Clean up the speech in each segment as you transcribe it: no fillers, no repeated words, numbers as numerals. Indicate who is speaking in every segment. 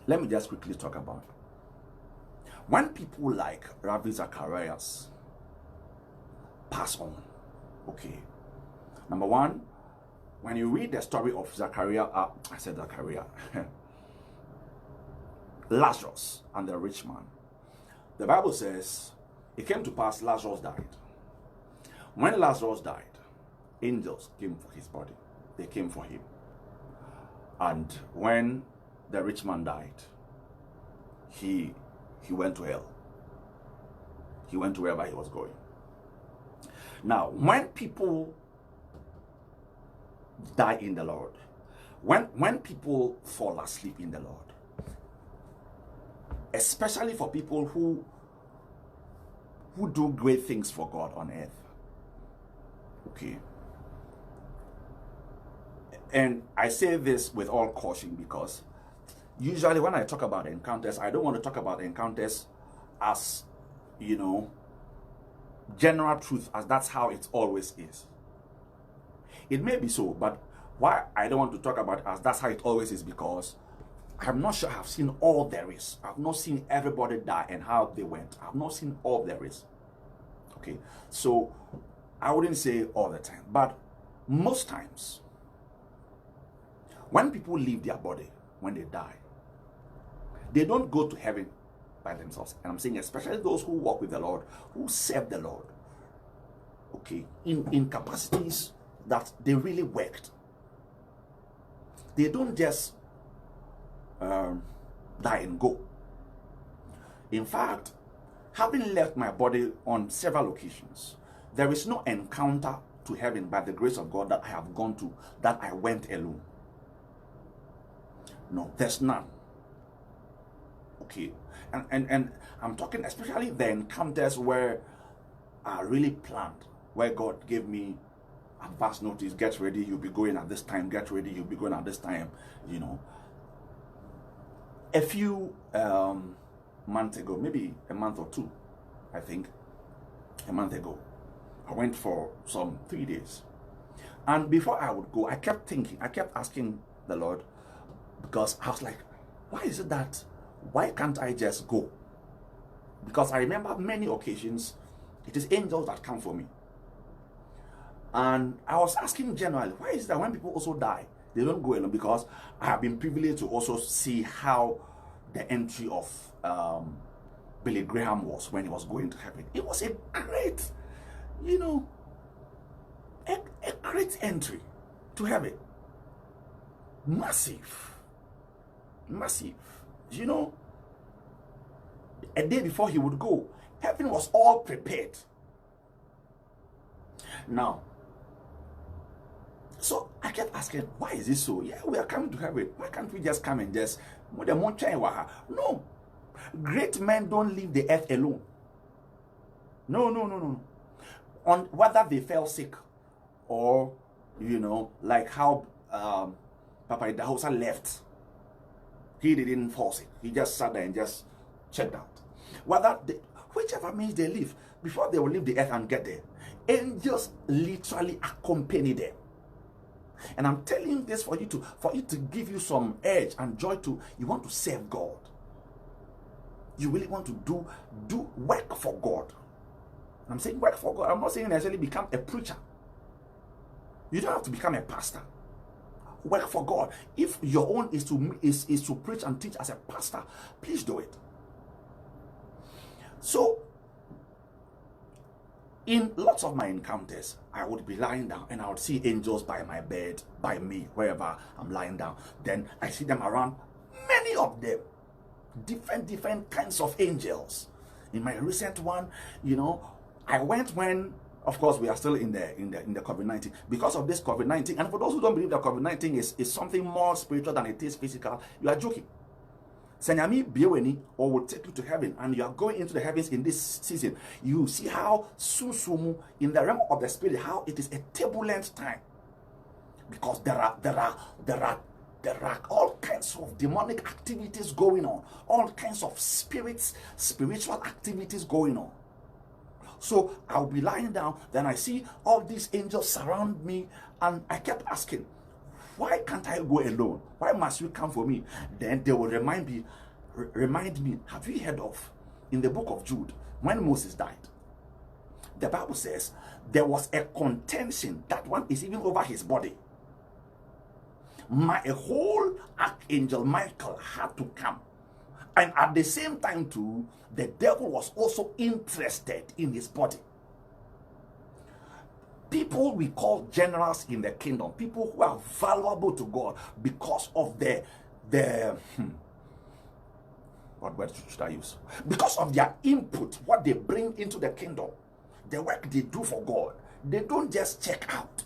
Speaker 1: let me just quickly talk about when people like Ravi Zacharias pass on. Okay, number one, when you read the story of Zachariah, I said Zachariah, Lazarus and the rich man, the Bible says it came to pass Lazarus died. When Lazarus died, angels came for his body. They came for him. And when the rich man died, he went to hell. He went to wherever he was going. Now, when people die in the Lord, when people fall asleep in the Lord, especially for people who do great things for God on earth, okay, and I say this with all caution because usually when I talk about encounters, I don't want to talk about encounters as, general truth, as that's how it always is. It may be so, but why I don't want to talk about it as that's how it always is, because I'm not sure I've seen all there is. I've not seen everybody die and how they went. I've not seen all there is. Okay, so I wouldn't say all the time, but most times when people leave their body, when they die, they don't go to heaven by themselves. And I'm saying especially those who walk with the Lord, who serve the Lord, okay, in capacities that they really worked. They don't just die and go. In fact, having left my body on several occasions, there is no encounter to heaven by the grace of God that I have gone to, that I went alone. No, there's none. Okay, and I'm talking especially the encounters where are really planned, where God gave me advance notice, get ready, you'll be going at this time, get ready, you'll be going at this time, A few months ago, maybe a month or two, I think, a month ago, I went for some 3 days. And before I would go, I kept thinking, I kept asking the Lord, because I was like, why can't I just go? Because I remember many occasions, it is angels that come for me. And I was asking generally, why is it that when people also die, they don't go alone? Because I have been privileged to also see how the entry of Billy Graham was when he was going to heaven. It was a great, a great entry to heaven. Massive. A day before he would go, heaven was all prepared. Now, so I kept asking, why is this so? Yeah, we are coming to heaven. Why can't we just come and just... No. Great men don't leave the earth alone. No. On whether they fell sick or, like how Papa Idahosa left. He didn't fall sick. He just sat there and just checked out. Whichever means they live, before they will leave the earth and get there, angels literally accompany them. And I'm telling this for it to give you some edge and joy you want to serve God. You really want to do work for God. I'm saying work for God. I'm not saying necessarily become a preacher. You don't have to become a pastor. Work for God. If your own is to preach and teach as a pastor, please do it. So, in lots of my encounters, I would be lying down and I would see angels by my bed, by me, wherever I'm lying down. Then I see them around, many of them, different kinds of angels. In my recent one, I went when, of course, we are still in the COVID-19. Because of this COVID-19, and for those who don't believe that COVID-19 is something more spiritual than it is physical, you are joking. Senyami Bieweni or will take you to heaven, and you are going into the heavens in this season. You see how susumu in the realm of the spirit, how it is a turbulent time, because there are all kinds of demonic activities going on, all kinds of spiritual activities going on. So I'll be lying down, then I see all these angels surround me, and I kept asking, Why can't I go alone? Why must you come for me? Then they will remind me, have you heard of, in the book of Jude, when Moses died, the Bible says there was a contention, that one is even over his body. A whole archangel Michael had to come. And at the same time too, the devil was also interested in his body. People we call generals in the kingdom, people who are valuable to God because of what word should I use? Because of their input, what they bring into the kingdom, the work they do for God. They don't just check out.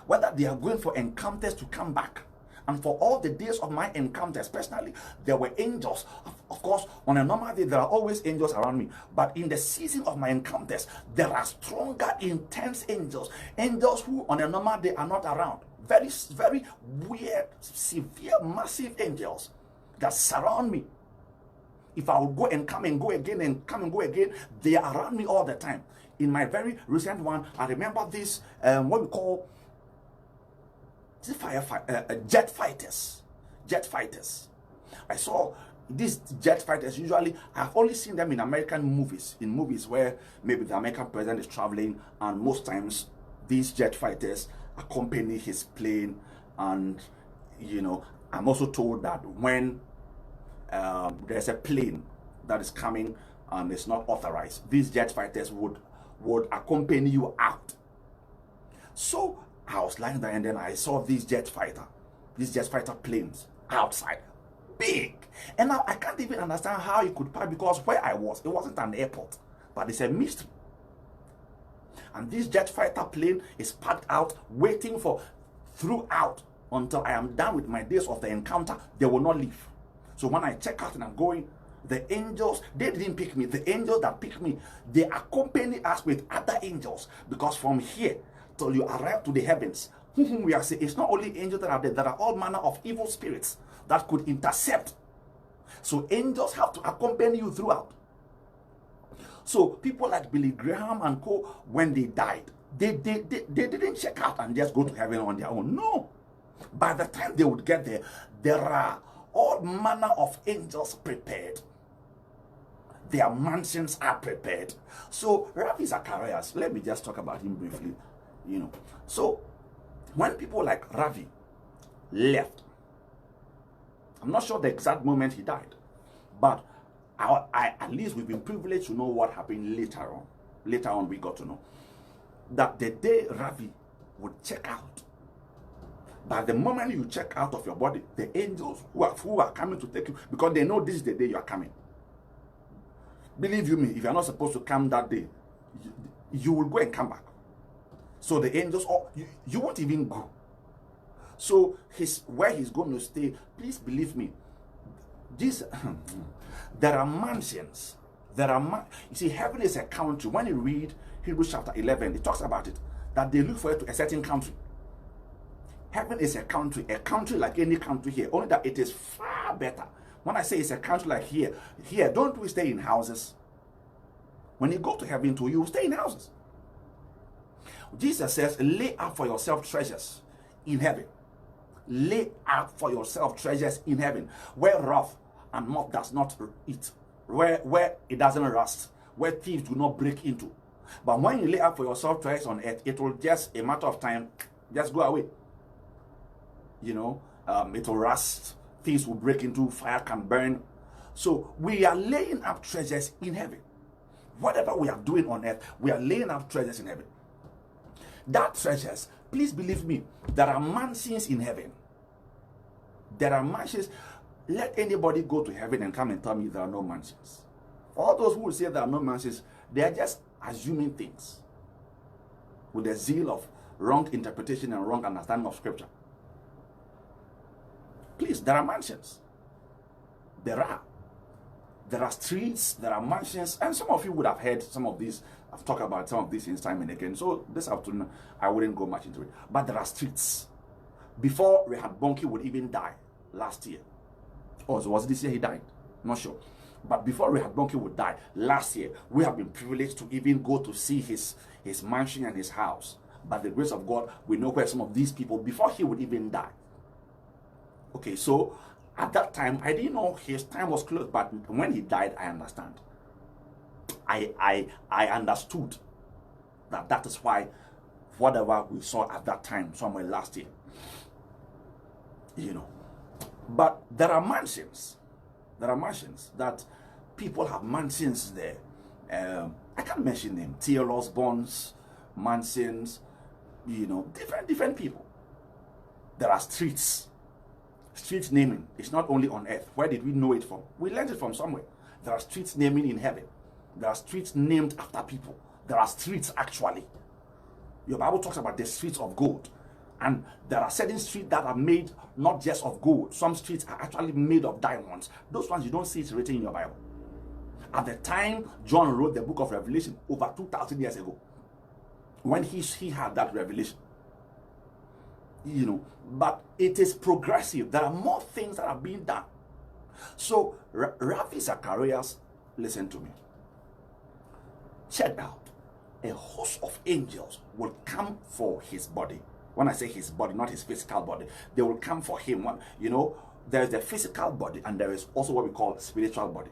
Speaker 1: Whether they are going for encounters to come back. And for all the days of my encounters, personally, there were angels. Of course, on a normal day, there are always angels around me. But in the season of my encounters, there are stronger, intense angels. Angels who on a normal day are not around. Very, very weird, severe, massive angels that surround me. If I would go and come and go again and come and go again, they are around me all the time. In my very recent one, I remember this, what we call jet fighters. I saw these jet fighters. Usually I've only seen them in American movies, in movies where maybe the American president is traveling, and most times these jet fighters accompany his plane. And you know, I'm also told that when there's a plane that is coming and it's not authorized, these jet fighters would accompany you out. So I was lying there and then I saw these jet fighter planes outside, big. And now I can't even understand how it could pass, because where I was, it wasn't an airport, but it's a mystery. And this jet fighter plane is parked out, waiting throughout until I am done with my days of the encounter. They will not leave. So when I check out and I'm going, the angels, they didn't pick me. The angels that picked me, they accompany us with other angels, because from here till you arrive to the heavens, we are saying it's not only angels that are there, there are all manner of evil spirits that could intercept. So angels have to accompany you throughout. So people like Billy Graham and co, when they died, they didn't check out and just go to heaven on their own. No. By the time they would get there, there are all manner of angels prepared. Their mansions are prepared. So Ravi Zacharias, let me just talk about him briefly. You know, so when people like Ravi left, I'm not sure the exact moment he died, but at least we've been privileged to know what happened later on. Later on, we got to know that the day Ravi would check out, by the moment you check out of your body, the angels who are coming to take you, because they know this is the day you are coming. Believe you me, if you are not supposed to come that day, you will go and come back. So the angels, you won't even go. So where he's going to stay, please believe me, there are mansions. You see, heaven is a country. When you read Hebrews chapter 11, it talks about it, that they look for it to a certain country. Heaven is a country like any country here, only that it is far better. When I say it's a country like here, don't we stay in houses? When you go to heaven too, you stay in houses. Jesus says, lay up for yourself treasures in heaven. Lay up for yourself treasures in heaven, where wrath and moth does not eat, where it doesn't rust, where thieves do not break into. But when you lay up for yourself treasures on earth, it will just, a matter of time, just go away. You know, it will rust, thieves will break into, fire can burn. So we are laying up treasures in heaven. Whatever we are doing on earth, we are laying up treasures in heaven. That treasures, please believe me, there are mansions in heaven. There are mansions. Let anybody go to heaven and come and tell me there are no mansions. All those who will say there are no mansions, they are just assuming things with the zeal of wrong interpretation and wrong understanding of scripture. Please, there are mansions. There are streets, there are mansions, and some of you would have heard some of these. I've talked about some of these in time and again. So this afternoon, I wouldn't go much into it. But there are streets. Before Rehad Bonki would even die last year, or so was this year he died? Not sure. But before Rehad Bonki would die last year, we have been privileged to even go to see his mansion and his house. By the grace of God, we know where some of these people, before he would even die, Okay, so at that time, I didn't know his time was close, but when he died, I understand. I understood that is why whatever we saw at that time, somewhere last year, you know. But there are mansions. There are mansions that people have mansions there. I can't mention them. TLO's bonds, mansions, you know, different people. There are streets. Street naming is not only on earth. Where did we know it from? We learned it from somewhere. There are streets naming in heaven. There are streets named after people. There are streets actually. Your Bible talks about the streets of gold. And there are certain streets that are made not just of gold. Some streets are actually made of diamonds. Those ones you don't see it written in your Bible. At the time John wrote the book of Revelation, over 2,000 years ago, when he had that revelation, you know, but it is progressive. There are more things that are being done. So Ravi Zacharias, listen to me. Check out. A host of angels will come for his body. When I say his body, not his physical body, they will come for him. You know, there is the physical body and there is also what we call spiritual body.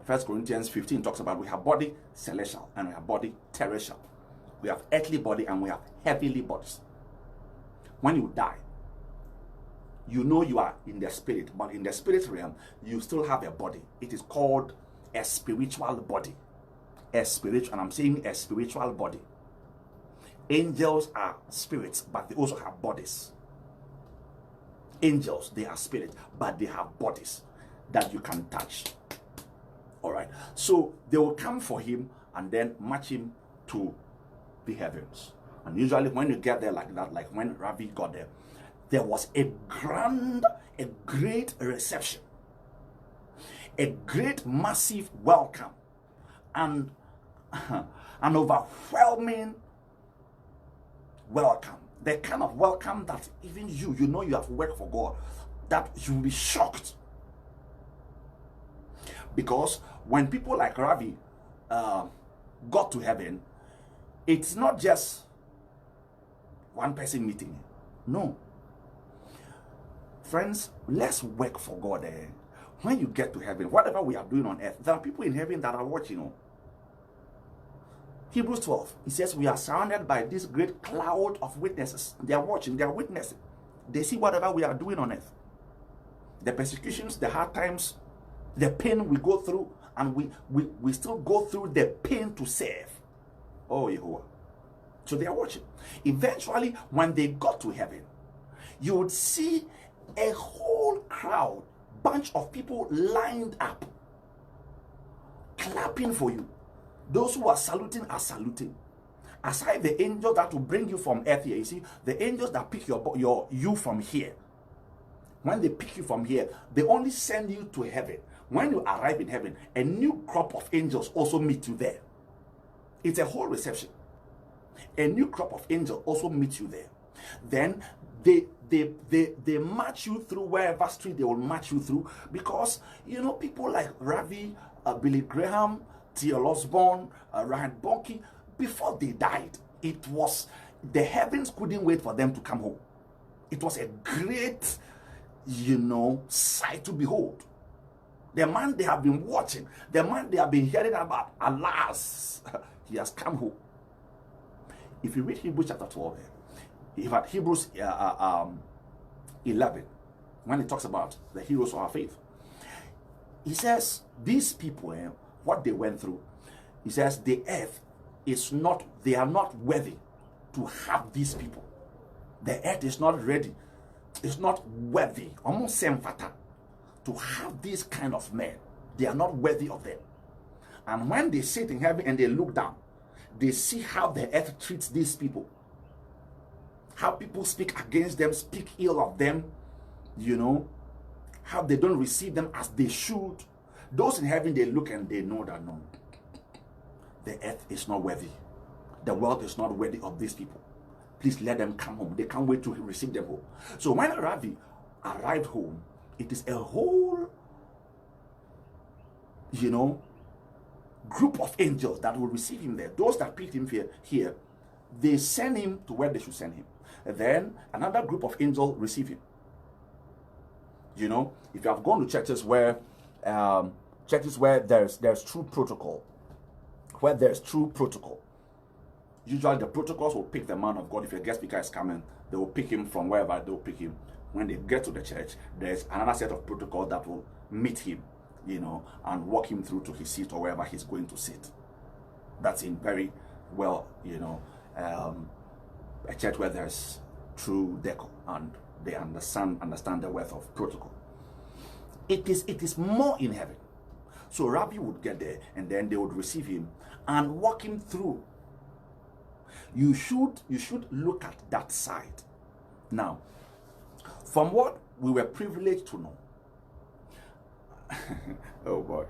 Speaker 1: 1 Corinthians 15 talks about we have body celestial and we have body terrestrial. We have earthly body and we have heavenly bodies. When you die, you know you are in the spirit, but in the spirit realm, you still have a body. It is called a spiritual body. A spiritual, and I'm saying a spiritual body. Angels are spirits, but they also have bodies. Angels, they are spirits, but they have bodies that you can touch. All right. So they will come for him and then march him to the heavens. And usually when you get there like that, like when Ravi got there, there was a great reception, a great massive welcome, and an overwhelming welcome. The kind of welcome that even you know you have worked for God, that you'll be shocked. Because when people like Ravi got to heaven, it's not just one person meeting. No. Friends, let's work for God. When you get to heaven, whatever we are doing on earth, there are people in heaven that are watching. You know. Hebrews 12, it says we are surrounded by this great cloud of witnesses. They are watching, they are witnessing. They see whatever we are doing on earth. The persecutions, the hard times, the pain we go through, and we still go through the pain to serve. Oh, Yehovah. So they are watching. Eventually, when they got to heaven, you would see a whole crowd, bunch of people lined up, clapping for you. Those who are saluting are saluting. Aside the angels that will bring you from earth here, you see, the angels that pick you from here, when they pick you from here, they only send you to heaven. When you arrive in heaven, a new crop of angels also meet you there. It's a whole reception. A new crop of angels also meet you there. Then they march you through wherever street they will march you through, because you know people like Ravi, Billy Graham, T.L. Osborne, Ryan Bonke, before they died, it was the heavens couldn't wait for them to come home. It was a great, you know, sight to behold. The man they have been watching, the man they have been hearing about, alas, he has come home. If you read Hebrews chapter 12, in fact, Hebrews 11, when it talks about the heroes of our faith, he says, these people, what they went through, he says, the earth is not, they are not worthy to have these people. The earth is not ready, it's not worthy, almost same fata, to have these kind of men. They are not worthy of them. And when they sit in heaven and they look down, they see how the earth treats these people, how people speak against them, speak ill of them, you know, how they don't receive them as they should. Those in heaven, they look and they know that no, the earth is not worthy. The world is not worthy of these people. Please let them come home. They can't wait to receive them home. So when Ravi arrived home, it is a whole, you know, group of angels that will receive him there. Those that picked him here, they send him to where they should send him. And then another group of angels receive him. You know, if you have gone to churches where there's true protocol, usually the protocols will pick the man of God. If a guest speaker is coming, they will pick him from wherever they will pick him. When they get to the church, there's another set of protocols that will meet him, you know, and walk him through to his seat or wherever he's going to sit. That's in very well, you know, a church where there's true decor and they understand the worth of protocol. It is more in heaven. So Rabbi would get there and then they would receive him and walk him through. You should look at that side. Now, from what we were privileged to know, oh boy,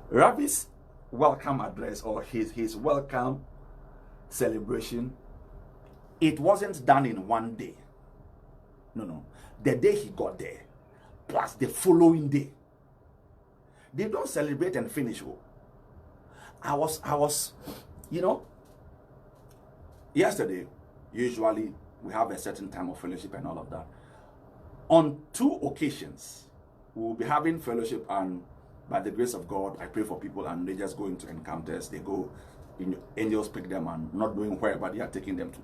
Speaker 1: Rabbi's welcome address or his welcome celebration, it wasn't done in one day. No. The day he got there, plus the following day. They don't celebrate and finish. I was, you know, yesterday, usually we have a certain time of fellowship and all of that. On 2 occasions, we will be having fellowship, and by the grace of God, I pray for people and they just go into encounters. They go, angels pick them and not knowing wherever they are taking them to.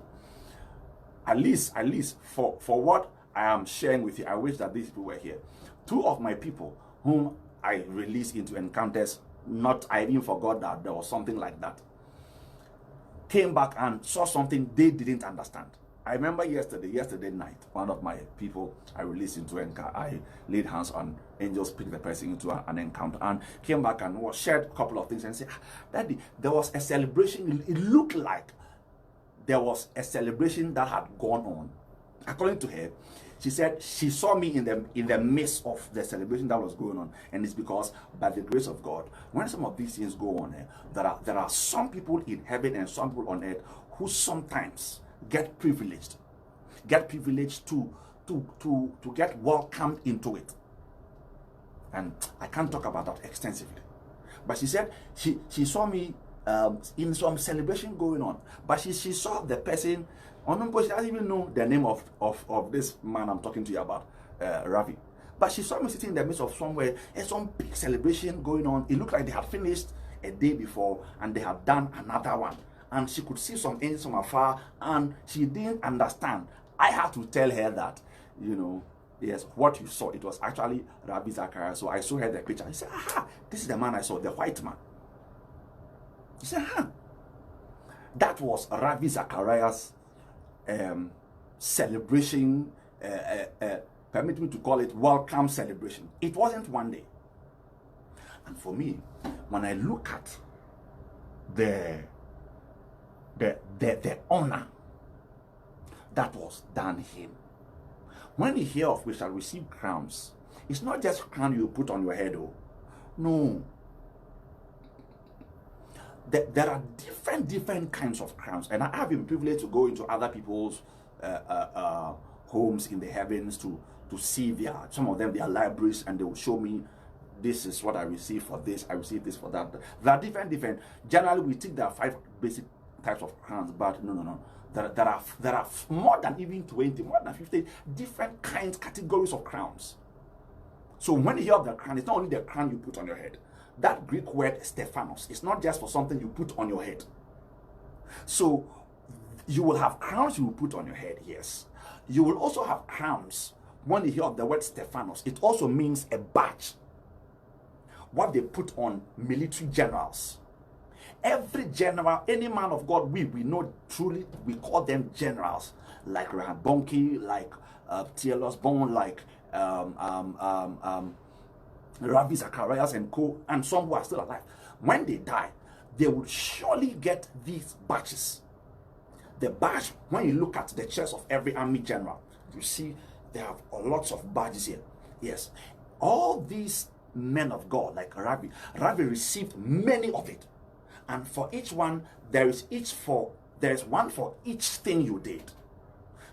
Speaker 1: At least for what I am sharing with you, I wish that these people were here. 2 of my people whom I released into encounters, I even forgot that there was something like that, came back and saw something they didn't understand. I remember yesterday night, one of my people I released into encounter, I laid hands on, angels picked the person into an encounter and came back and shared a couple of things and said, Daddy, there was a celebration. It looked like there was a celebration that had gone on. According to her, she said she saw me in the midst of the celebration that was going on, and it's because by the grace of God, when some of these things go on, there are some people in heaven and some people on earth who sometimes get privileged to get welcomed into it. And I can't talk about that extensively, but she said she saw me in some celebration going on, but she saw the person on, she doesn't even know the name of this man I'm talking to you about, Ravi. But she saw me sitting in the midst of somewhere and some big celebration going on. It looked like they had finished a day before and they had done another one. And she could see some angels from afar and she didn't understand. I had to tell her that, you know, yes, what you saw, it was actually Ravi Zacharias. So I showed her the picture. I said, aha, this is the man I saw, the white man. She said, aha. That was Ravi Zacharias' celebration, permit me to call it welcome celebration. It wasn't one day. And for me, when I look at the honor that was done him, when you hear of we shall receive crowns, it's not just crown you put on your head. Oh no, there are different kinds of crowns, and I have been privileged to go into other people's homes in the heavens to see some of them, their libraries, and they will show me, this is what I received for this, I received this for that. There are different. Generally, we think there are 5 basic types of crowns, but no. There are more than even 20, more than 50 different categories of crowns. So when you hear of the crown, it's not only the crown you put on your head. That Greek word Stephanos is not just for something you put on your head. So you will have crowns you will put on your head, yes. You will also have crowns. When you hear of the word Stephanos, it also means a badge. What they put on military generals. Every general, any man of God, we know truly, we call them generals, like Rahabonki, like T.L.S. Bone, like Ravi Zacharias and co, and some who are still alive. When they die, they will surely get these badges. The badge, when you look at the chest of every army general, you see they have lots of badges here. Yes, all these men of God, like Ravi received many of it. And for each one, there is one for each thing you did.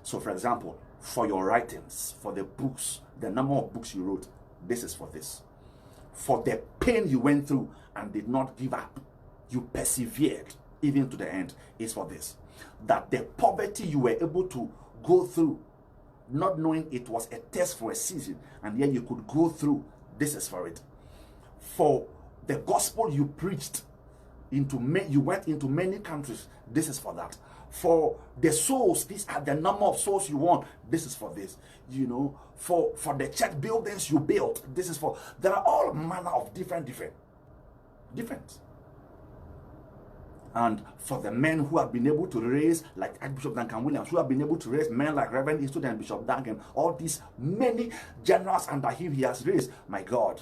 Speaker 1: So for example, for your writings, for the books, the number of books you wrote, this is for this. For the pain you went through and did not give up, you persevered even to the end, is for this. That the poverty you were able to go through not knowing it was a test for a season, and yet you could go through. This is for it. For the gospel you preached you went into many countries. This is for that. For the souls, these are the number of souls you want. This is for this. For the church buildings you built. This is for. There are all manner of different. And for the men who have been able to raise, like Archbishop Duncan Williams, who have been able to raise men like Reverend Eastwood and Bishop Duncan, all these many generals under him he has raised, my God,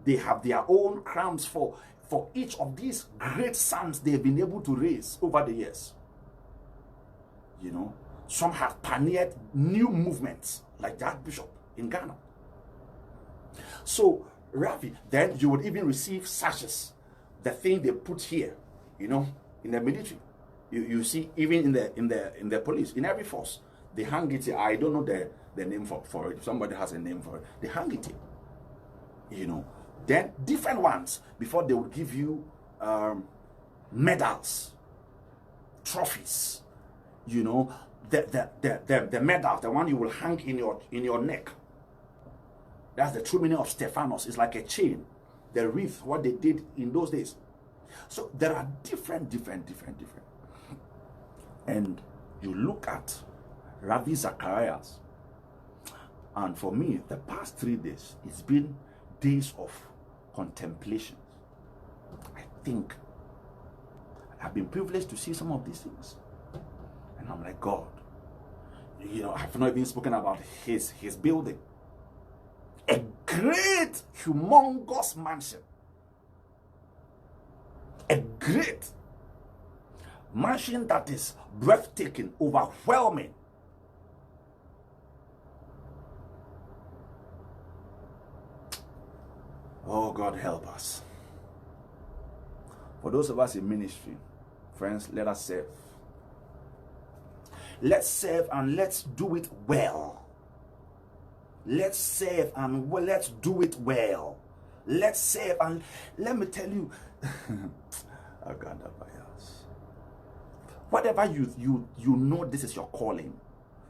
Speaker 1: they have their own crowns for each of these great sons they've been able to raise over the years. Some have pioneered new movements, like that bishop in Ghana. So, Ravi, then you would even receive sashes, the thing they put here, in the military. You see, even in the police, in every force, they hang it here. I don't know the name for it. If somebody has a name for it, they hang it here. Then different ones, before they would give you medals, trophies, the medal, the one you will hang in your neck. That's the true meaning of Stephanos. It's like a chain, the wreath, what they did in those days. So there are different. And you look at Ravi Zacharias, and for me, the past 3 days, it's been days of contemplation. I think I've been privileged to see some of these things. And I'm like, God, I've not even spoken about his building. A great, humongous mansion. A great mansion that is breathtaking, overwhelming. Oh, God, help us. For those of us in ministry, friends, let us serve. Let's serve and let's do it well. Let's serve and let's do it well. Let's serve and let me tell you, whatever you know this is your calling,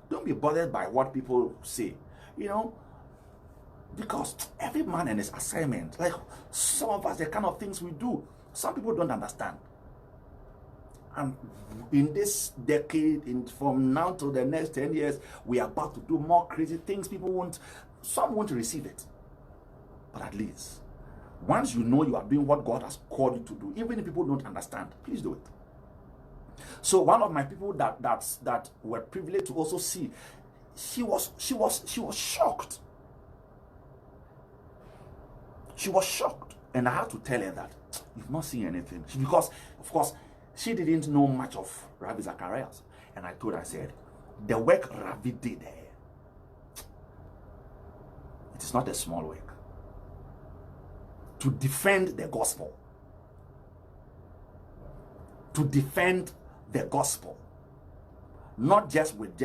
Speaker 1: don't be bothered by what people say, because every man and his assignment. Like some of us, the kind of things we do, some people don't understand. And in this decade, from now to the next 10 years, we are about to do more crazy things. Some won't receive it. But at least, once you know you are doing what God has called you to do, even if people don't understand, please do it. So one of my people that were privileged to also see, she was shocked. She was shocked. And I had to tell her that you've not seen anything. Because, of course, she didn't know much of Ravi Zacharias. And I told her, I said, the work Ravi did here, it is not a small work. To defend the gospel. To defend the gospel. Not just with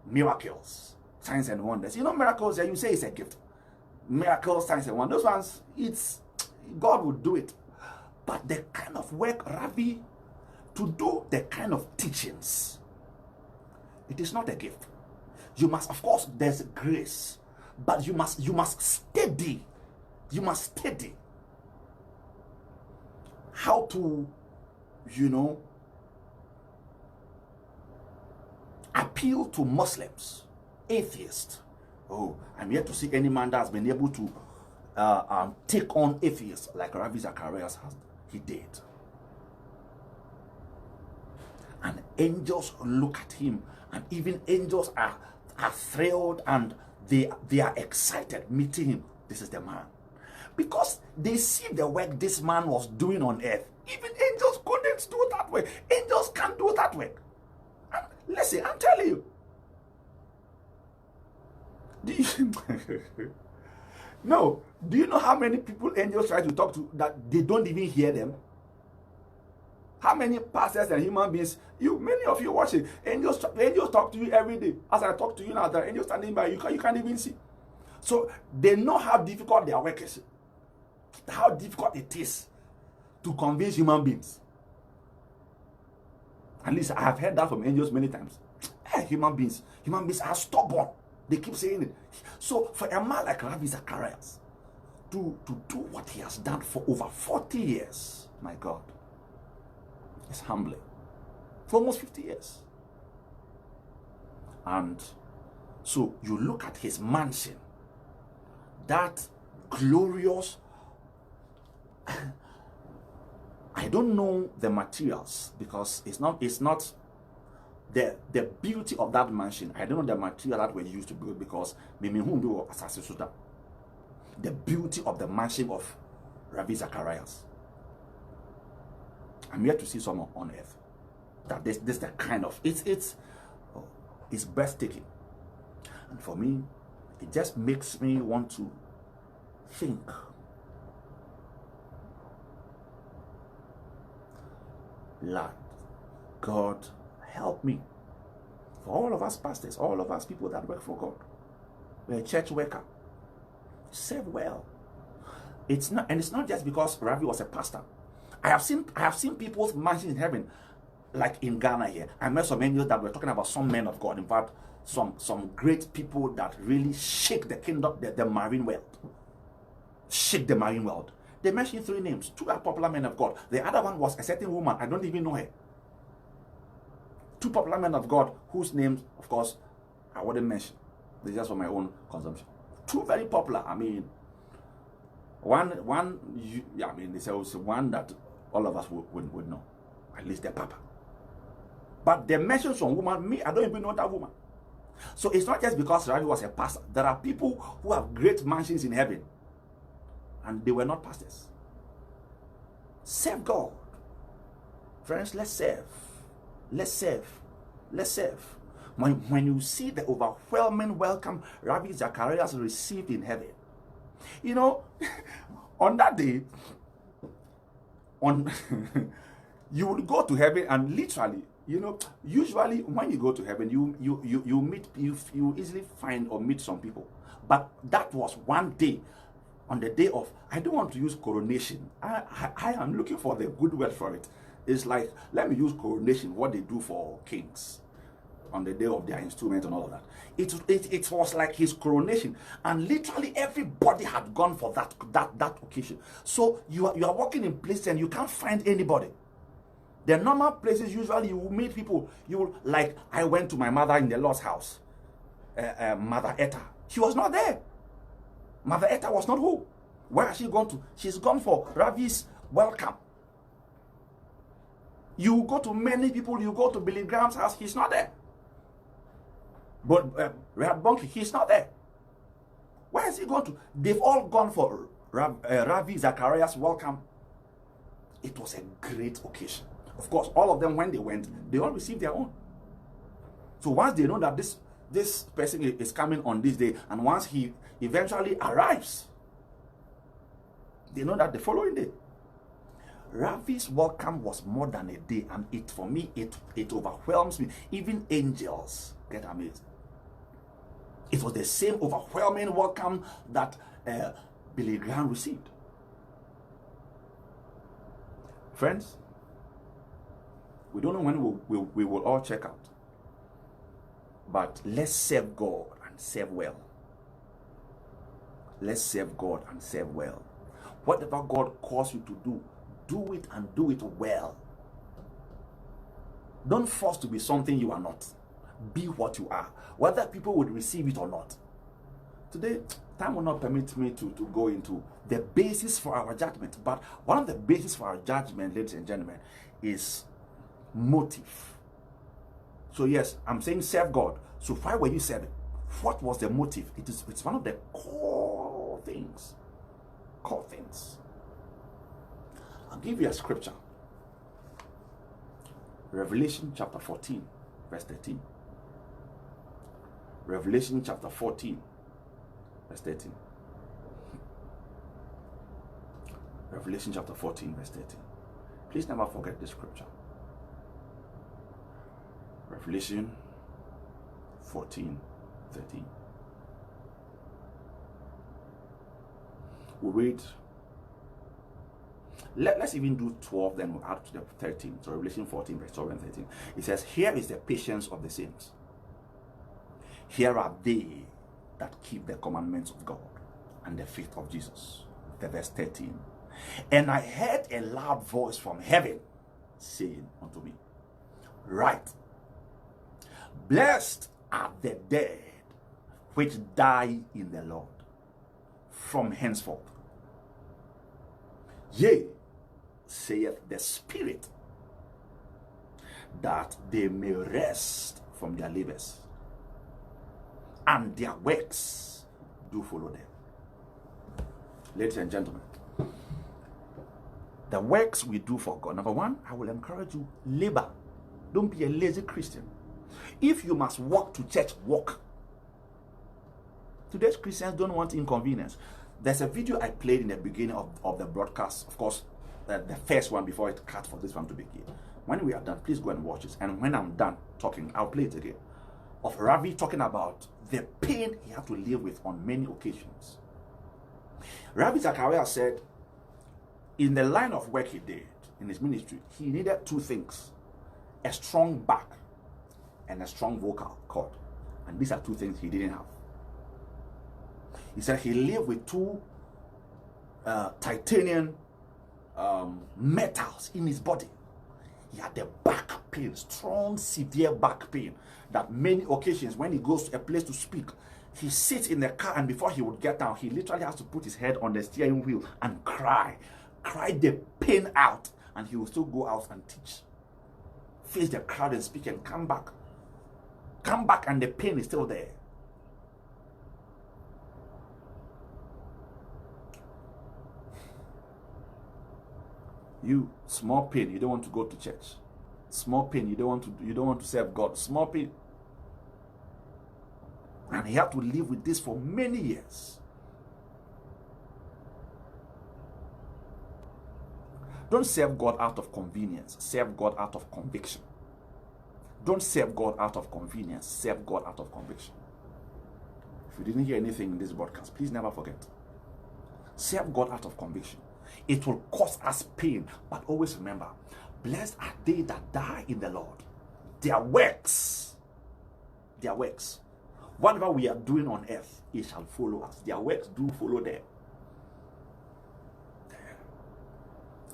Speaker 1: miracles, signs and wonders. Miracles, you say it's a gift. Miracles, signs and wonders, those ones, God would do it. But the kind of work Ravi, to do the kind of teachings, it is not a gift. You must, of course, there's grace, but you must study. You must study how to, appeal to Muslims, atheists. Oh, I'm yet to see any man that has been able to take on atheists like Ravi Zacharias he did. And angels look at him, and even angels are thrilled, and they are excited meeting him. This is the man. Because they see the work this man was doing on earth. Even angels couldn't do that work. Angels can't do that work. And listen, I'm telling you. No, do you know how many people angels try to talk to that they don't even hear them? How many pastors and human beings, many of you watching, angels talk to you every day. As I talk to you now, there are angels standing by you can't even see. So they know how difficult their work is, how difficult it is to convince human beings. At least I have heard that from angels many times. Hey, human beings are stubborn. They keep saying it. So for a man like Ravi Zacharias to do what he has done for over 40 years, my God, it's humbling. For almost 50 years. And so you look at his mansion, that glorious, I don't know the materials, because it's not the beauty of that mansion. I don't know the material that were used to build, because the beauty of the mansion of Ravi Zacharias, I'm yet to see someone on earth that this the kind of it's breathtaking. And for me, it just makes me want to think, Lord God, help me. For all of us pastors, all of us people that work for God, we're a church worker, serve well. It's not just because Ravi was a pastor. I have seen people's mansions in heaven, like in Ghana here. I met some angels that were talking about some men of God. In fact, some great people that really shake the kingdom, the marine world. Shake the marine world. They mentioned 3 names. 2 are popular men of God. The other one was a certain woman. I don't even know her. 2 popular men of God whose names, of course, I wouldn't mention. They're just for my own consumption. 2 very popular. I mean, there's also one that all of us would know. At least the papa. But they mention some woman. Me, I don't even know that woman. So it's not just because Ravi was a pastor. There are people who have great mansions in heaven, and they were not pastors. Serve God. Friends, let's serve. Let's serve. Let's serve. When you see the overwhelming welcome Ravi Zacharias received in heaven, you know, on that day, you would go to heaven, and literally, you know, usually when you go to heaven, you easily find or meet some people. But that was one day, on the day of, I don't want to use coronation. I am looking for the good word for it. It's like, let me use coronation, what they do for kings on the day of their instrument and all of that. It was like his coronation, and literally everybody had gone for that occasion. So you are walking in places and you can't find anybody. The normal places, usually you will meet people. Like, I went to my mother in the Lord's house, Mother Etta. She was not there. Mother Etta was not home. Where has she gone to? She's gone for Ravi's welcome. You go to many people, you go to Billy Graham's house, he's not there. But Rehab Bunky, he's not there. Where is he going to? They've all gone for Ravi Zacharias' welcome. It was a great occasion. Of course, all of them, when they went, they all received their own. So once they know that this person is coming on this day, and once he eventually arrives, they know that the following day. Ravi's welcome was more than a day, and for me, it overwhelms me. Even angels get amazed. It was the same overwhelming welcome that Billy Graham received. Friends, we don't know when we will all check out. But let's serve God and serve well. Let's serve God and serve well. Whatever God calls you to do it and do it well. Don't force to be something you are not. Be what you are, whether people would receive it or not. Today, time will not permit me to go into the basis for our judgment, but one of the bases for our judgment, ladies and gentlemen, is motive. So yes, I'm saying serve God. So why were you serving? What was the motive? It's one of the core things. Core things. I'll give you a scripture. Revelation chapter 14, verse 13. Revelation chapter 14, verse 13. Revelation chapter 14, verse 13. Please never forget this scripture. Revelation 14, 13. We'll read. Let's even do 12, then we'll add to the 13. So Revelation 14, verse 12 and 13. It says, here is the patience of the saints. Here are they that keep the commandments of God and the faith of Jesus. The verse 13. And I heard a loud voice from heaven saying unto me, Write, blessed are the dead which die in the Lord from henceforth. Yea, saith the Spirit, that they may rest from their labors, and their works do follow them. Ladies and gentlemen, the works we do for God. Number one, I will encourage you, labor. Don't be a lazy Christian. If you must walk to church, walk. Today's Christians don't want inconvenience. There's a video I played in the beginning of the broadcast. Of course, the first one before it cut for this one to begin. When we are done, please go and watch it. And when I'm done talking, I'll play it again. Of Ravi talking about the pain he had to live with on many occasions. Ravi Zacharias said, in the line of work he did in his ministry, he needed two things: a strong back and a strong vocal cord. And these are two things he didn't have. He said he lived with two titanium metals in his body. He had a back pain, strong, severe back pain, that many occasions when he goes to a place to speak, he sits in the car, and before he would get down, he literally has to put his head on the steering wheel and cry the pain out, and he will still go out and teach, face the crowd and speak, and come back, and the pain is still there. You, small pain, you don't want to go to church. Small pain, you don't want to serve God. Small pain. And he had to live with this for many years. Don't serve God out of convenience. Serve God out of conviction. Don't serve God out of convenience. Serve God out of conviction. If you didn't hear anything in this broadcast, please never forget. Serve God out of conviction. It will cause us pain, but always remember, blessed are they that die in the Lord. Their works, whatever we are doing on earth, it shall follow us. Their works do follow them.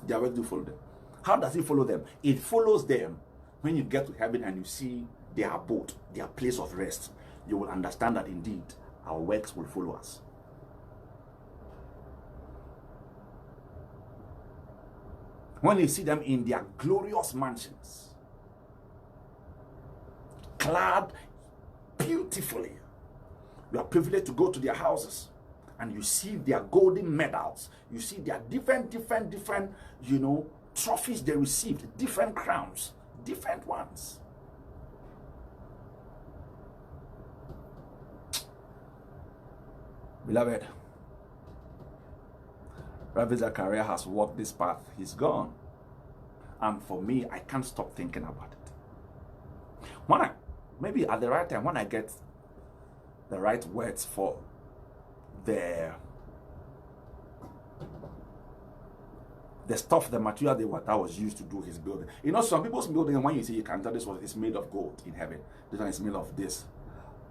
Speaker 1: Their works do follow them. How does it follow them? It follows them when you get to heaven and you see their abode, their place of rest. You will understand that indeed our works will follow us. When you see them in their glorious mansions, clad beautifully, you are privileged to go to their houses and you see their golden medals. You see their different, trophies they received, different crowns, different ones. Beloved, Ravi Zacharias has walked this path. He's gone. And for me, I can't stop thinking about it. Maybe at the right time, when I get the right words for the stuff, the material that was used to do his building. You know, some people's building, when you see, you can tell this one is made of gold in heaven. This one is made of this.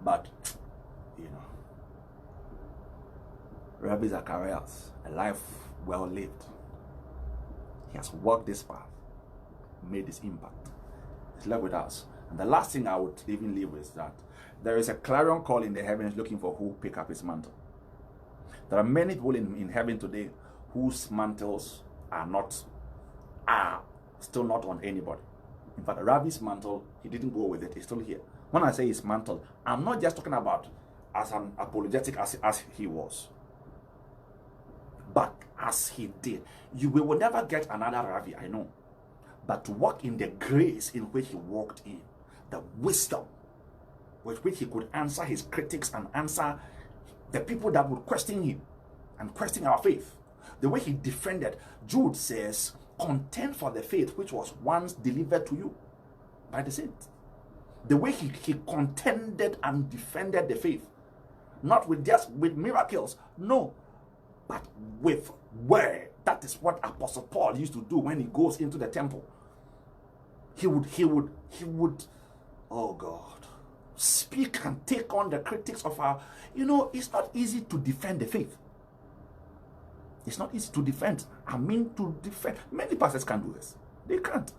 Speaker 1: But, Ravi Zacharias, a life well lived. He has walked this path, made this impact. He's left with us. And the last thing I would even leave with is that there is a clarion call in the heavens looking for who pick up his mantle. There are many people in heaven today whose mantles are still not on anybody. In fact, Ravi's mantle, he didn't go with it. He's still here. When I say his mantle, I'm not just talking about as an apologetic as he was, but as he did. We will never get another Ravi, I know. But to walk in the grace in which he walked in, the wisdom with which he could answer his critics and answer the people that would question him and question our faith. The way he defended, Jude says, contend for the faith which was once delivered to you by the saints. The way he contended and defended the faith, not with miracles, no, but with word. That is what Apostle Paul used to do when he goes into the temple. He would, oh God, speak and take on the critics of our, it's not easy to defend the faith. It's not easy to defend. To defend. Many pastors can't do this. They can't.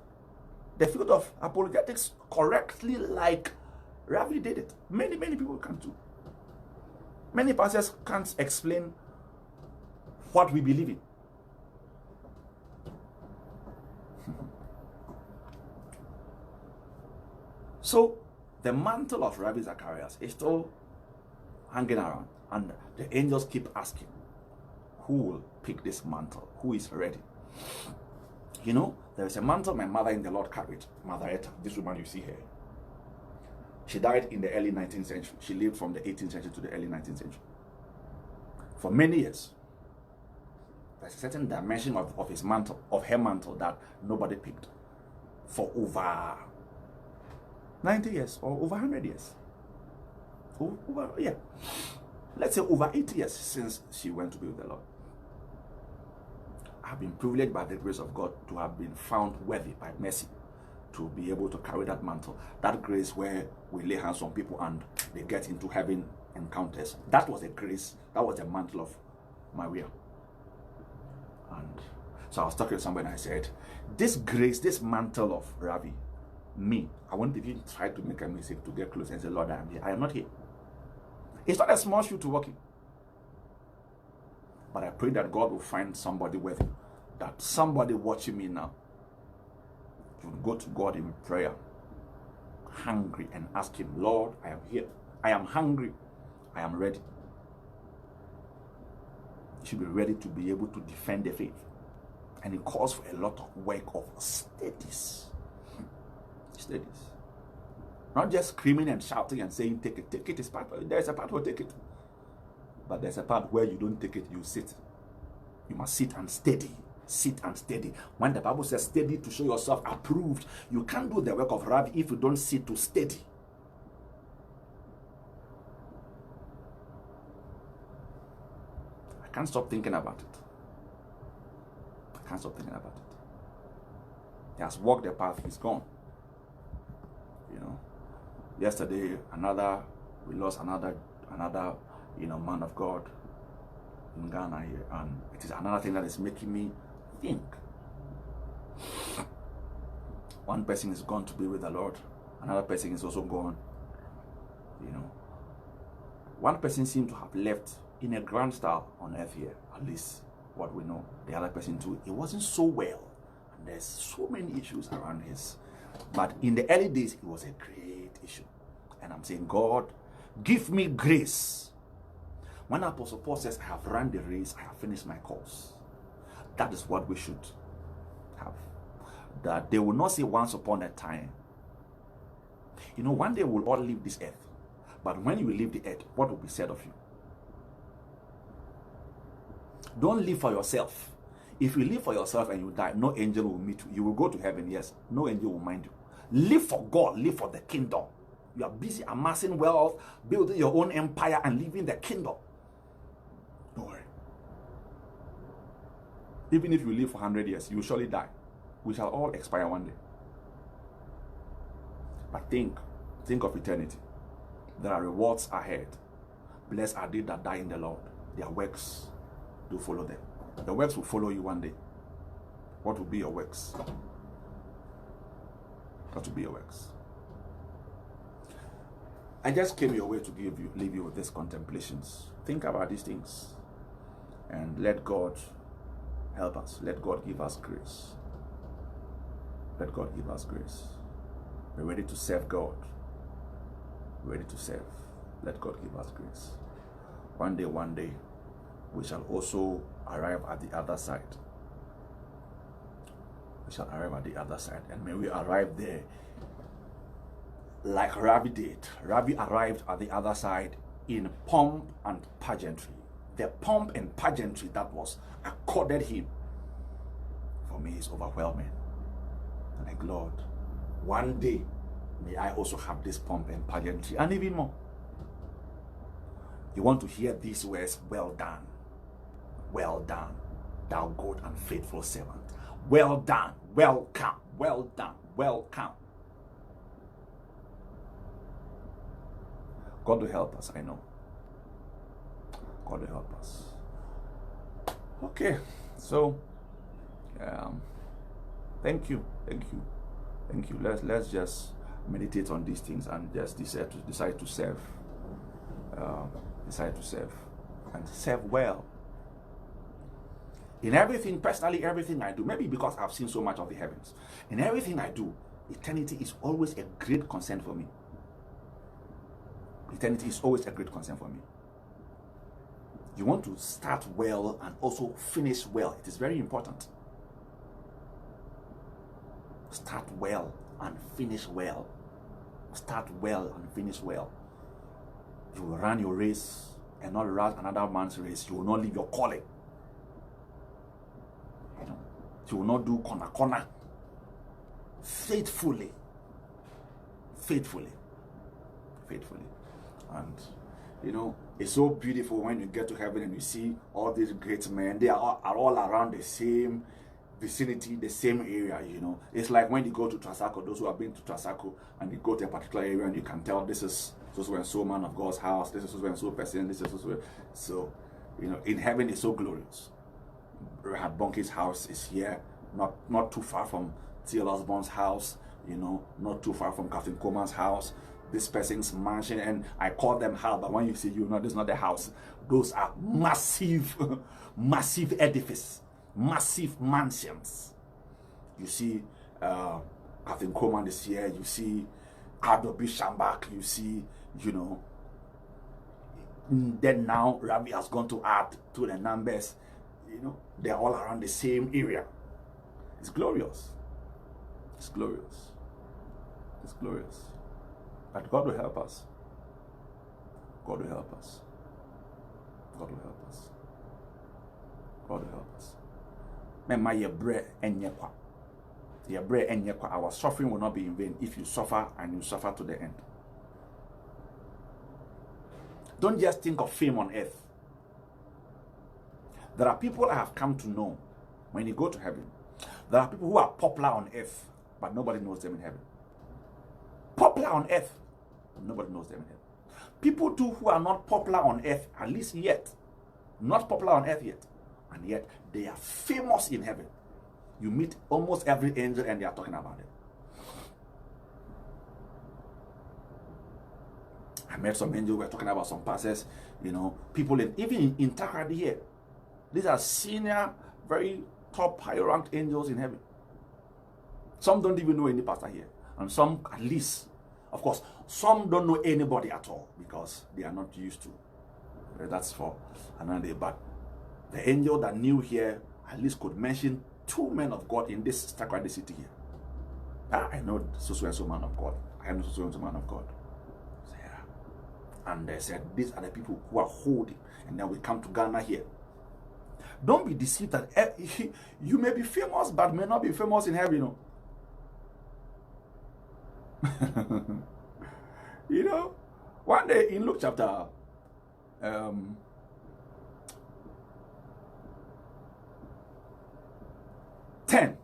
Speaker 1: The field of apologetics correctly, like Ravi did it. Many people can't do. Many pastors can't explain what we believe in. So, the mantle of Ravi Zacharias is still hanging around, and the angels keep asking, who will pick this mantle? Who is ready? There is a mantle my mother in the Lord carried, Mother Etta, this woman you see here. She died in the early 19th century. She lived from the 18th century to the early 19th century. For many years, there's a certain dimension of his mantle, of her mantle, that nobody picked. For over 90 years or over 100 years. Let's say over 80 years since she went to be with the Lord. I've been privileged by the grace of God to have been found worthy by mercy to be able to carry that mantle. That grace where we lay hands on people and they get into heaven encounters. That was a grace. That was the mantle of Maria. And so I was talking to somebody and I said, this grace, this mantle of Ravi, I won't even try to make a mistake to get close and say, Lord, I am here. I am not here. It's not a small shoe to walk in. But I pray that God will find somebody worthy. That somebody watching me now would go to God in prayer, hungry, and ask him, Lord, I am here. I am hungry. I am ready. You should be ready to be able to defend the faith. And it calls for a lot of work of studies. Studies. Not just screaming and shouting and saying, take it. Take it is part of it. There's a part where take it. But there's a part where you don't take it, you sit. You must sit and steady. Sit and steady. When the Bible says steady to show yourself approved, you can't do the work of Ravi if you don't sit to steady. I can't stop thinking about it. I can't stop thinking about it. He has walked the path, he's gone. Yesterday, we lost another man of God in Ghana here, and it is another thing that is making me think. One person is gone to be with the Lord, another person is also gone. One person seems to have left in a grand style on earth here, at least what we know. The other person too, it wasn't so well, and there's so many issues around his. But in the early days, it was a great issue. And I'm saying, God, give me grace. When Apostle Paul says, I have run the race, I have finished my course. That is what we should have. That they will not say once upon a time. One day we'll all leave this earth. But when you leave the earth, what will be said of you? Don't live for yourself. If you live for yourself and you die, no angel will meet you. You will go to heaven, yes. No angel will mind you. Live for God. Live for the kingdom. You are busy amassing wealth, building your own empire, and living the kingdom. Don't worry. Even if you live for 100 years, you will surely die. We shall all expire one day. But think of eternity. There are rewards ahead. Blessed are they that die in the Lord. Their works do follow them. The works will follow you one day. What will be your works? What will be your works? I just came your way to leave you with these contemplations. Think about these things. And let God help us. Let God give us grace. Let God give us grace. We're ready to serve God. We're ready to serve. Let God give us grace. One day, we shall also arrive at the other side. We shall arrive at the other side. And may we arrive there like Ravi did. Ravi arrived at the other side in pomp and pageantry. The pomp and pageantry that was accorded him, for me, is overwhelming. And like, Lord, one day may I also have this pomp and pageantry, and even more. You want to hear these words, well done, thou good and faithful servant. Well done, welcome, well done, welcome. God will help us, I know. God will help us. Okay, so thank you. Let's just meditate on these things and just decide to serve. Decide to serve and serve well. In everything, personally, everything I do, maybe because I've seen so much of the heavens, in everything I do, eternity is always a great concern for me. Eternity is always a great concern for me. You want to start well and also finish well. It is very important. Start well and finish well. Start well and finish well. You will run your race and not run another man's race. You will not leave your calling. You will not do corner. Faithfully. And it's so beautiful when you get to heaven and you see all these great men. They are all around the same vicinity, the same area. It's like when you go to Trasaco, those who have been to Trasaco, and you go to a particular area and you can tell this is so and so man of God's house, this is so and so person, this is so in heaven it's so glorious. Reinhard Bonnke's house is here, not too far from T.L. Osborne's house, not too far from Captain Coleman's house, this person's mansion, and I call them house, but when you see, this is not the house. Those are massive edifice, massive mansions. You see, Captain Coleman is here, you see Adobe Shambach, you see, then now Ravi has gone to add to the numbers. They're all around the same area. It's glorious. It's glorious. It's glorious. But God will help us. God will help us. God will help us. God will help us. Remember your bread and your kwa. Your bread and your kwa. Our suffering will not be in vain if you suffer and you suffer to the end. Don't just think of fame on earth. There are people I have come to know when you go to heaven. There are people who are popular on earth, but nobody knows them in heaven. Popular on earth, but nobody knows them in heaven. People too who are not popular on earth, at least yet, not popular on earth yet, and yet they are famous in heaven. You meet almost every angel and they are talking about it. I met some angels who were talking about some pastors, people even in Takrady here. These are senior, very top, high-ranked angels in heaven. Some don't even know any pastor here. And some, at least, of course, some don't know anybody at all because they are not used to. That's for another day. But the angel that knew here at least could mention 2 men of God in this Takrady city here. I know so and so man of God. I know so and so man of God. So, yeah. And they said, these are the people who are holding. And then we come to Ghana here. Don't be deceived that you may be famous, but may not be famous in heaven, One day in Luke chapter 10,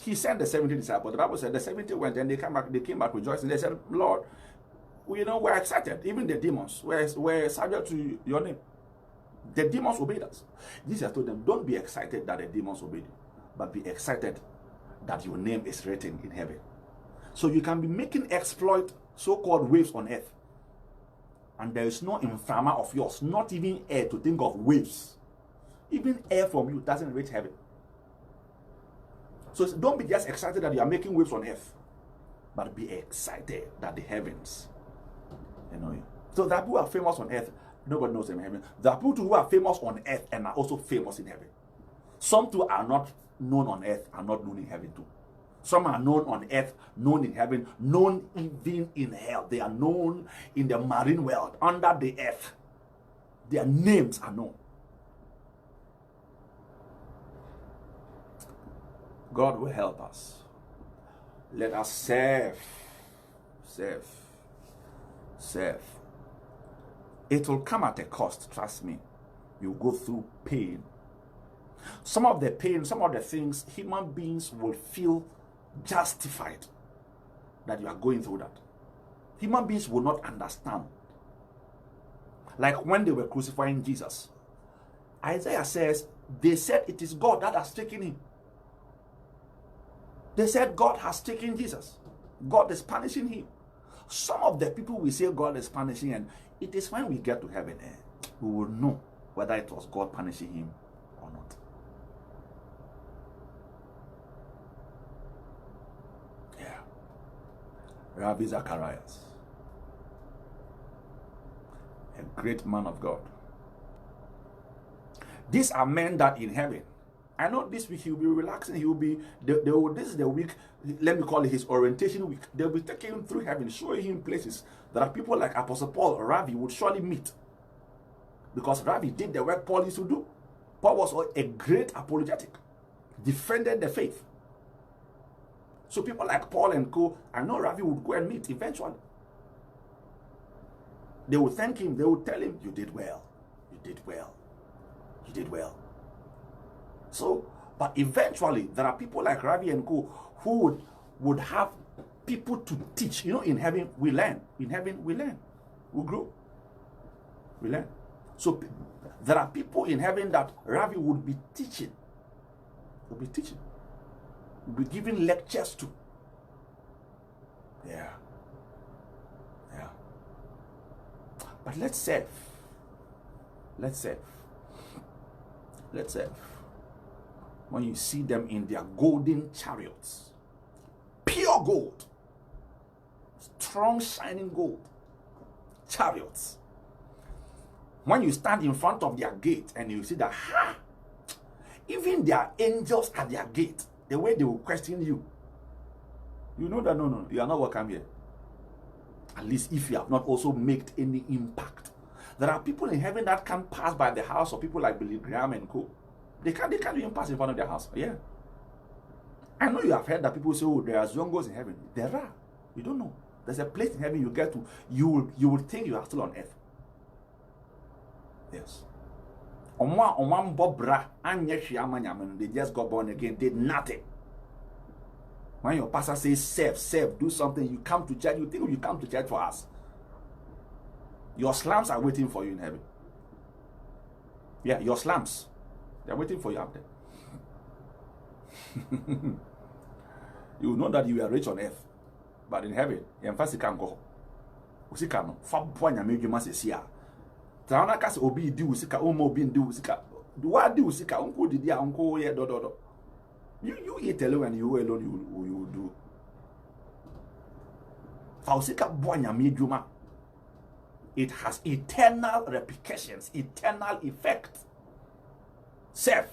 Speaker 1: he sent the 70 disciples. The Bible said the 70 went and they came back rejoicing. They said, Lord, we're excited. Even the demons were subject to your name. The demons obeyed us. Jesus told them, don't be excited that the demons obeyed you, but be excited that your name is written in heaven. So you can be making exploit, so-called waves on earth, and there is no infirma of yours, not even air to think of waves. Even air from you doesn't reach heaven. So don't be just excited that you are making waves on earth, but be excited that the heavens, So that people are famous on earth, nobody knows them in heaven. There are people who are famous on earth and are also famous in heaven. Some too are not known on earth, are not known in heaven too. Some are known on earth, known in heaven, known even in hell. They are known in the marine world, under the earth. Their names are known. God will help us. Let us serve. It will come at a cost, trust me. You go through pain. Some of the pain, some of the things, human beings will feel justified that you are going through that. Human beings will not understand Like when they were crucifying Jesus, Isaiah says, they said it is God that has taken him. They said God has taken Jesus. God is punishing him. Some of the people will say God is punishing, and it is when we get to heaven, we will know whether it was God punishing him or not. Yeah. Ravi Zacharias, a great man of God. These are men that in heaven, I know this week he'll be relaxing. He'll be, this is the week, let me call it his orientation week. They'll be taking him through heaven, showing him places that are people like Apostle Paul or Ravi would surely meet. Because Ravi did the work Paul used to do. Paul was a great apologetic, defended the faith. So people like Paul and co, I know Ravi would go and meet eventually. They would thank him. They would tell him, you did well. You did well. You did well. So, but eventually, there are people like Ravi and co who would have people to teach. You know, in heaven, we learn. In heaven, we learn. We grow. We learn. So, there are people in heaven that Ravi would be teaching. Would be teaching. Would be giving lectures to. Yeah. Yeah. But let's serve. Let's serve. Let's serve. When you see them in their golden chariots, pure gold, strong shining gold chariots. When you stand in front of their gate and you see that, even their angels at their gate, the way they will question you, you know that no, you are not welcome here. At least if you have not also made any impact. There are people in heaven that can pass by the house of people like Billy Graham and co. They can't even pass in front of their house. Yeah. I know you have heard that people say, oh, there are zongos in heaven. There are. You don't know. There's a place in heaven you get to. You will think you are still on earth. Yes. They just got born again, did nothing. When your pastor says, serve, do something, you come to church, you think you come to church for us. Your slums are waiting for you in heaven. Yeah, your slums. They're waiting for you up there. You know that you are rich on earth, but in heaven, you can't go. Usika no, fa boanya meju masesi a. Tawana kase obi di usika, omo obi ndi usika. Duwa di usika, unko didi a unko ye do. You eat alone and you alone you do. Fa usika boanya meju ma. It has eternal repercussions, eternal effect. Serve.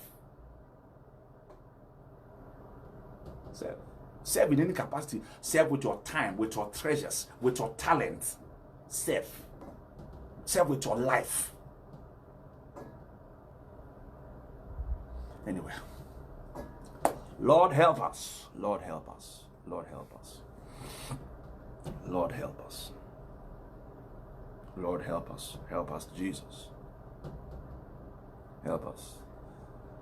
Speaker 1: Serve in any capacity. Serve with your time, with your treasures, with your talent. Serve. Serve with your life. Anyway. Lord help us. Lord help us. Lord help us. Lord help us. Lord help us. Help us, Jesus. Help us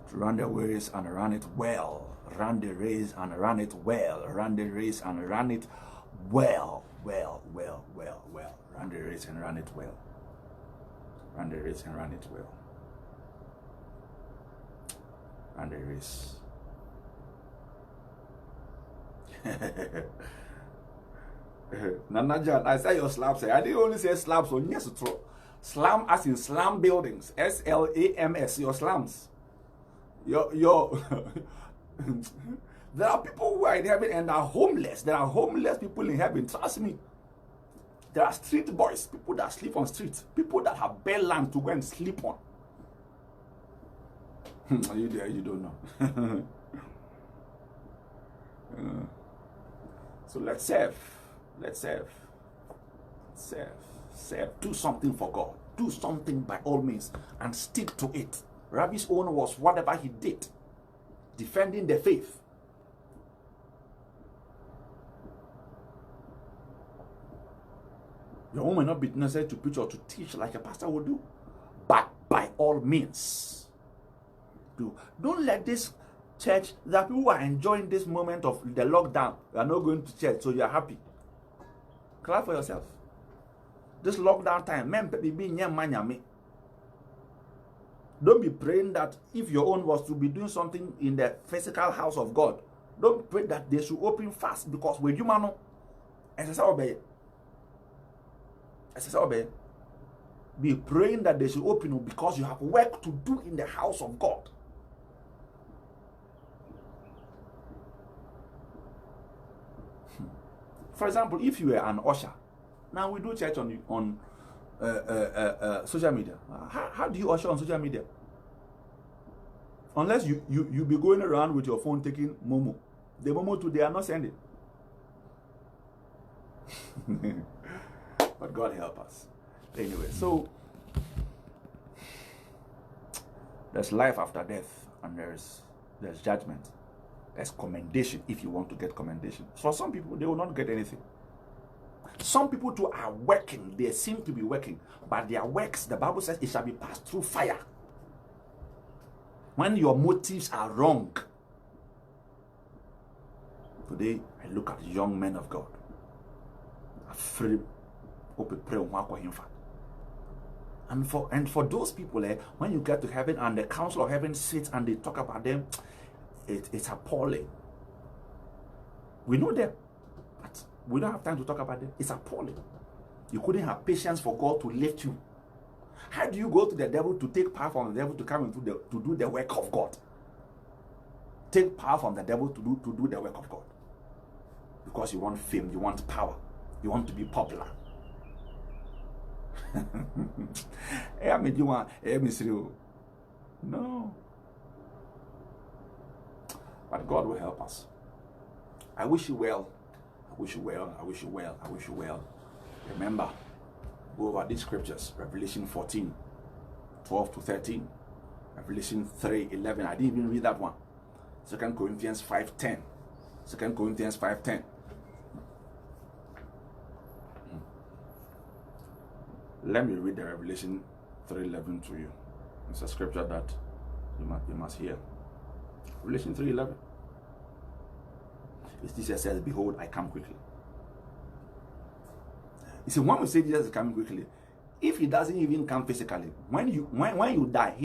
Speaker 1: to run the race and run it well. Run the race and run it well. Run the race and run it well. Run the race and run it well. Run the race and run it well. Run the race. Nana John, I say your slabs. I didn't only say slabs on yes to slam as in slam buildings. SLAMS, your slums. Your there are people who are in heaven and are homeless. There are homeless people in heaven. Trust me. There are street boys, people that sleep on streets, people that have bare land to go and sleep on. Are you there? You don't know. So let's serve. Let's serve. Serve. Do something for God. Do something by all means and stick to it. Ravi's own was whatever he did, defending the faith. Your own may not be necessary to preach or to teach like a pastor would do, but by all means, do. Don't let this church, that people who are enjoying this moment of the lockdown, you are not going to church, so you are happy. Clap for yourself. This lockdown time, men be nyame. Don't be praying that if your own was to be doing something in the physical house of God, don't pray that they should open fast, because with you man, as I obey. Be praying that they should open because you have work to do in the house of God. For example, if you were an usher, now we do church on social media. How do you usher on social media? Unless you be going around with your phone taking Momo. The Momo too, they are not sending. But God help us. Anyway, so there's life after death, and there's judgment. There's commendation if you want to get commendation. For some people, they will not get anything. Some people too are working. They seem to be working, but their works, the Bible says, it shall be passed through fire. When your motives are wrong. Today, I look at young men of God. Afraid of pray on. And for those people, when you get to heaven and the council of heaven sits and they talk about them, it's appalling. We know them, but we don't have time to talk about them. It's appalling. You couldn't have patience for God to lift you. How do you go to the devil to take power from the devil to come into to do the work of God? Take power from the devil to do the work of God. Because you want fame, you want power, you want to be popular. No. But God will help us. I wish you well. I wish you well. I wish you well. I wish you well. Remember, go over these scriptures. Revelation 14, 12 to 13. Revelation 3, 11. I didn't even read that one. 2 Corinthians 5:10. 2 Corinthians 5:10. Let me read the Revelation 3:11 to you. It's a scripture that you must hear. Revelation 3:11. Jesus says, "Behold, I come quickly." You see, when we say Jesus is coming quickly, if he doesn't even come physically, when you die,